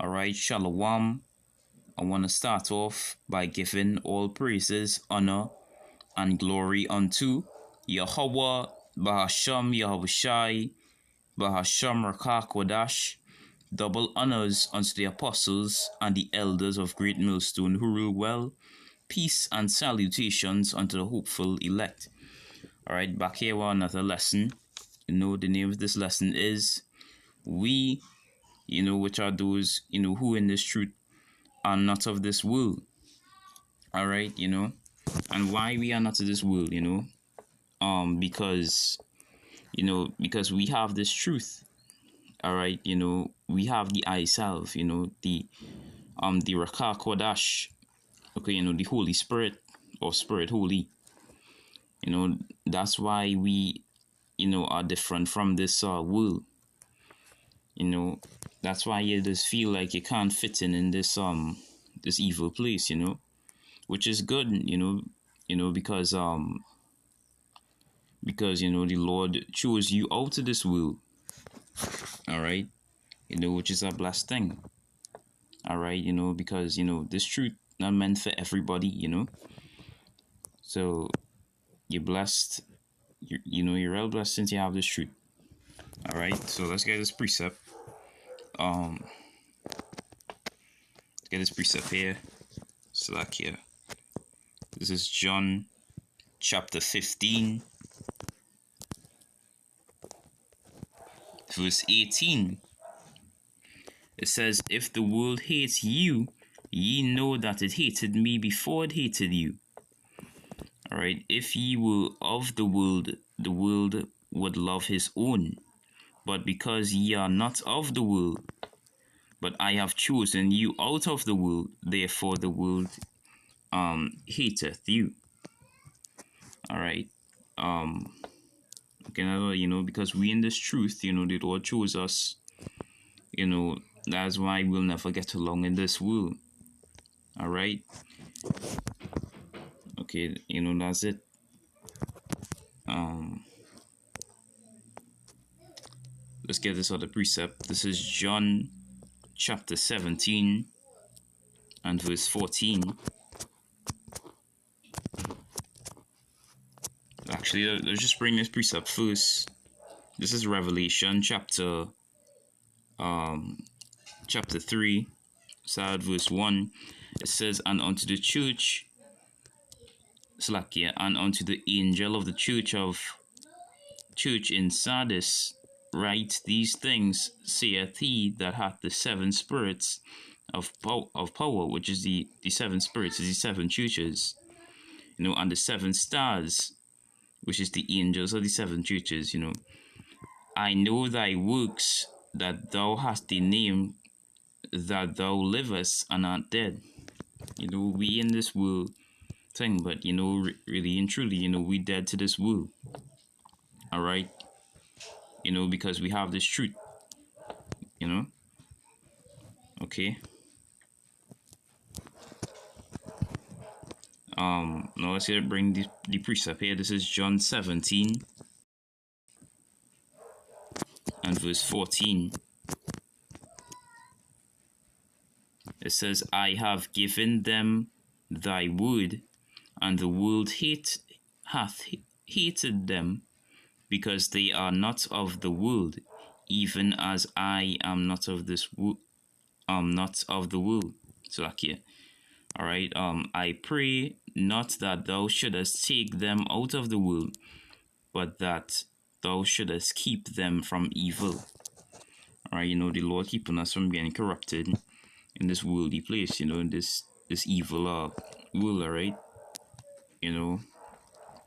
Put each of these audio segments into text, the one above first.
All right, Shalom. I want to start off by giving all praises, honor, and glory unto Yahweh, Bahasham Yahushai, Bahasham Rakak. Double honors unto the apostles and the elders of Great Millstone who rule well. Peace and salutations unto the hopeful elect. All right, back here with another lesson. The name of this lesson is We, which are those, who in this truth are not of this world. All right, and why we are not of this world, because, because we have this truth. All right, we have the I self, the Rakah Kodash, okay, the Holy Spirit or Spirit Holy. That's why we, are different from this world. That's why you just feel like you can't fit in this this evil place, which is good, because the Lord chose you out of this world. All right, which is a blessed thing. All right, because this truth not meant for everybody, so you're blessed. You're real blessed since you have this truth. All right, so let's get this precept. Let's get this precept here. Select here. This is John chapter 15, verse 18. It says, "If the world hates you, ye know that it hated me before it hated you. All right, if ye were of the world would love his own. But because ye are not of the world, but I have chosen you out of the world, therefore the world hateth you." All right. Okay, because we in this truth, the Lord chose us. That's why we'll never get along in this world. All right. Okay, that's it. Let's get this other precept. This is John chapter 17 and verse 14. Actually, let's just bring this precept first. This is Revelation chapter 3, start verse 1. It says, "And unto the church, and unto the angel of the church in Sardis write these things, saith he that hath the seven spirits of power," which is the seven spirits, is the seven churches, and the seven stars, which is the angels of the seven churches. "I know thy works, that thou hast a name, that thou livest and art dead." We in this world thing, but really and truly, we dead to this world. All right, because we have this truth. Okay. Now let's bring the precept here. This is John 17 and verse 14. It says, "I have given them thy word, and the world hath hated them, because they are not of the world, even as I am not of this world. Not of the world." So like here. All right. "I pray not that thou shouldest take them out of the world, but that thou shouldest keep them from evil." All right. The Lord keeping us from being corrupted in this worldly place. In this evil world. All right.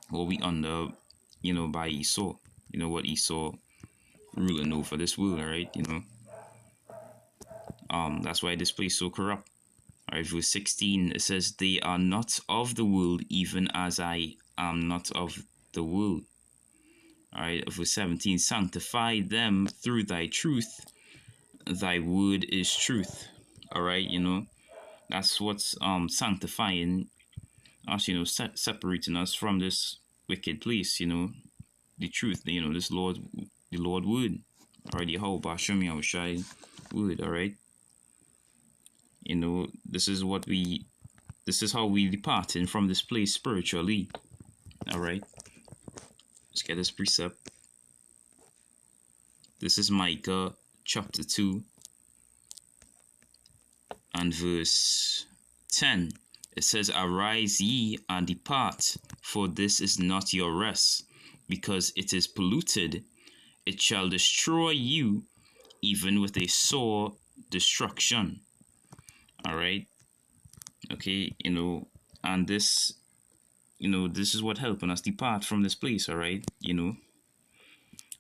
What we under, by Esau. What Esau ruling over this world. All right. That's why this place is so corrupt. All right, verse 16, it says, "They are not of the world, even as I am not of the world." All right, verse 17, "Sanctify them through thy truth. Thy word is truth." All right, that's what's sanctifying us, separating us from this wicked place, the truth, this the Lord word. All right, Yahweh Bashem Yahushai word, all right. You know, this is how we departing from this place spiritually. All right, let's get this precept. This is Micah chapter 2 and verse 10. It says, "Arise ye and depart, for this is not your rest, because it is polluted. It shall destroy you, even with a sore destruction." All right. Okay, and this, this is what helping us depart from this place. All right, and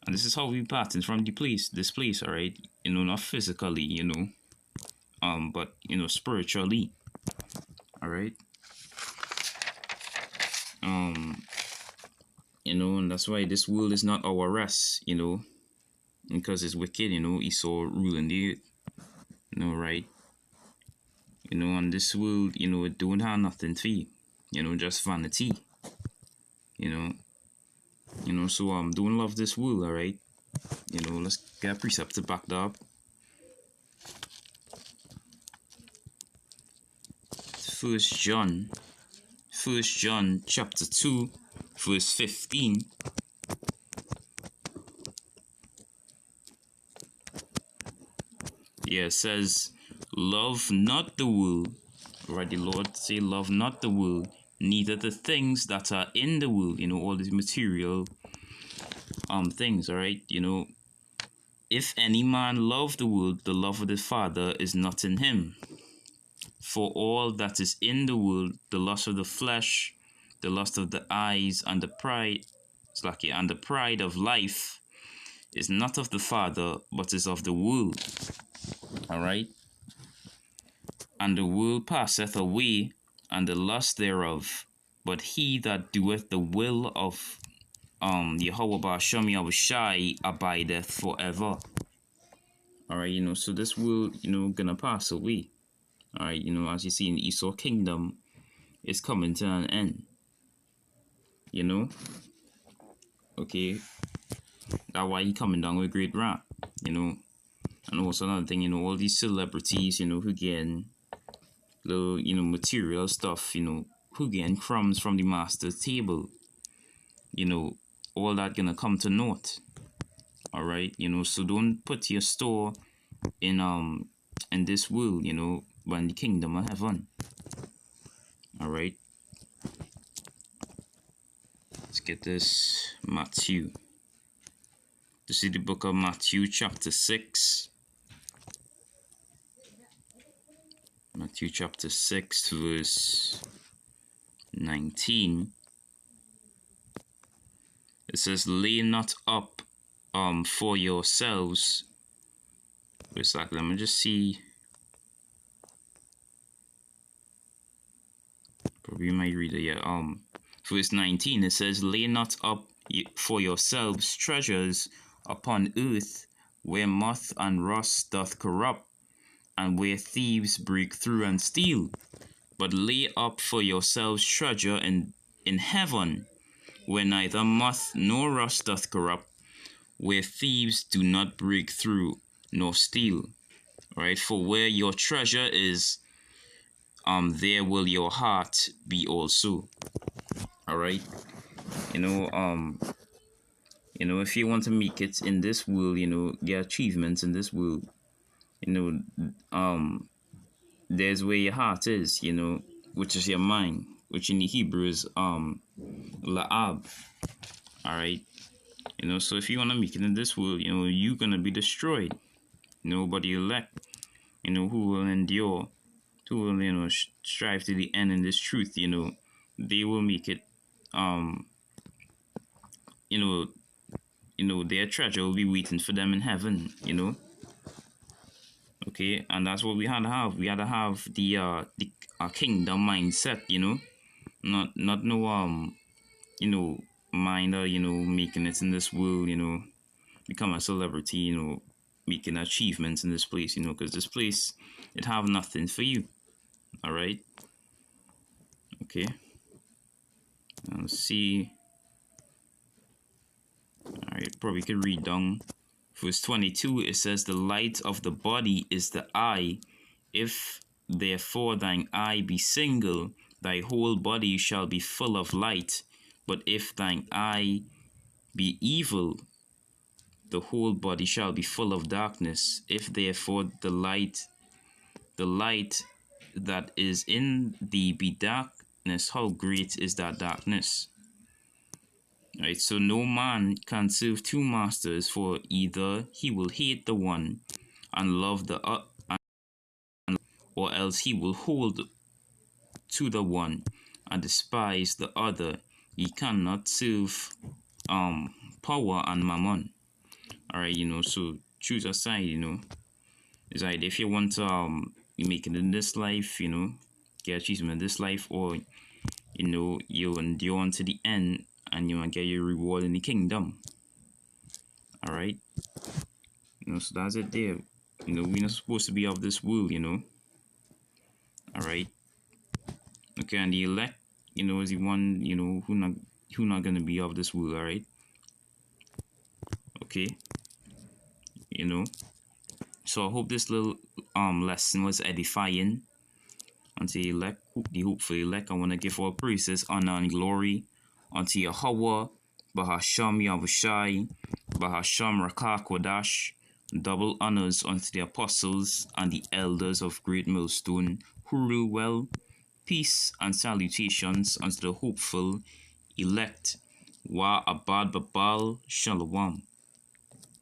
this is how we depart from this place. All right, not physically, but spiritually. All right. And that's why this world is not our rest, because it's wicked, Esau ruling the earth, right? And this world, it don't have nothing for you, just vanity, so don't love this world, all right? Let's get a precept to back that up. First John chapter 2 verse 15. Yeah, it says, "Love not the world," right? The Lord say, "Love not the world, neither the things that are in the world," all these material things, all right? "If any man love the world, the love of the Father is not in him. For all that is in the world, the lust of the flesh, the lust of the eyes, and the pride of life is not of the Father, but is of the world." All right. "And the world passeth away, and the lust thereof, but he that doeth the will of Yahweh Ba'ashem Yahushai abideth forever." All right, so this world, gonna pass away. All right, as you see in Esau kingdom, it's coming to an end. Okay, that's why he coming down with great wrath. And also another thing, all these celebrities, who getting little, material stuff, who getting crumbs from the master's table, all that gonna come to naught. All right, so don't put your store in this world, but in the kingdom of heaven. All right, let's get this Matthew. This is the book of Matthew chapter 6. Matthew chapter 6 verse 19. It says, "Lay not up for yourselves." Exactly. Let me just see. Probably my reader, yeah. Verse 19, it says, "Lay not up for yourselves treasures upon earth, where moth and rust doth corrupt, and where thieves break through and steal. But lay up for yourselves treasure in heaven, where neither moth nor rust doth corrupt, where thieves do not break through nor steal." Right? "For where your treasure is, there will your heart be also." All right. If you want to make it in this world, get achievements in this world, there's where your heart is, which is your mind, which in the Hebrew is la'ab. All right. So if you want to make it in this world, you're gonna be destroyed. Nobody elect, who will endure, who will strive to the end in this truth, they will make it. Their treasure will be waiting for them in heaven. Okay, and that's what we had to have. We had to have the kingdom mindset. Not no mind making it in this world. Become a celebrity. Making achievements in this place. Because this place, it have nothing for you. All right. Okay. Now let's see. All right, probably could read down verse 22. It says, "The light of the body is the eye. If therefore thine eye be single, thy whole body shall be full of light. But if thine eye be evil, the whole body shall be full of darkness. If therefore the light that is in thee be darkness, how great is that darkness? Right, so no man can serve two masters, for either he will hate the one and love the other, or else he will hold to the one and despise the other. Ye cannot serve power and mammon. Alright, so choose a side, It's like if you want to make it in this life, get achievement in this life, or you endure unto the end and you get your reward in the kingdom. Alright. So that's it there. We're not supposed to be of this world, Alright. Okay, and the elect, is the one, who not gonna be of this world, alright? Okay. So I hope this little lesson was edifying unto the elect, the hopeful elect. I want to give all praises, honor, and glory unto Yahweh, Bahasham Yahushai, Bahasham Rakah Kodash. Double honors unto the apostles and the elders of Great Millstone who rule well. Peace and salutations unto the hopeful elect. Wa Abad Babal Shalom.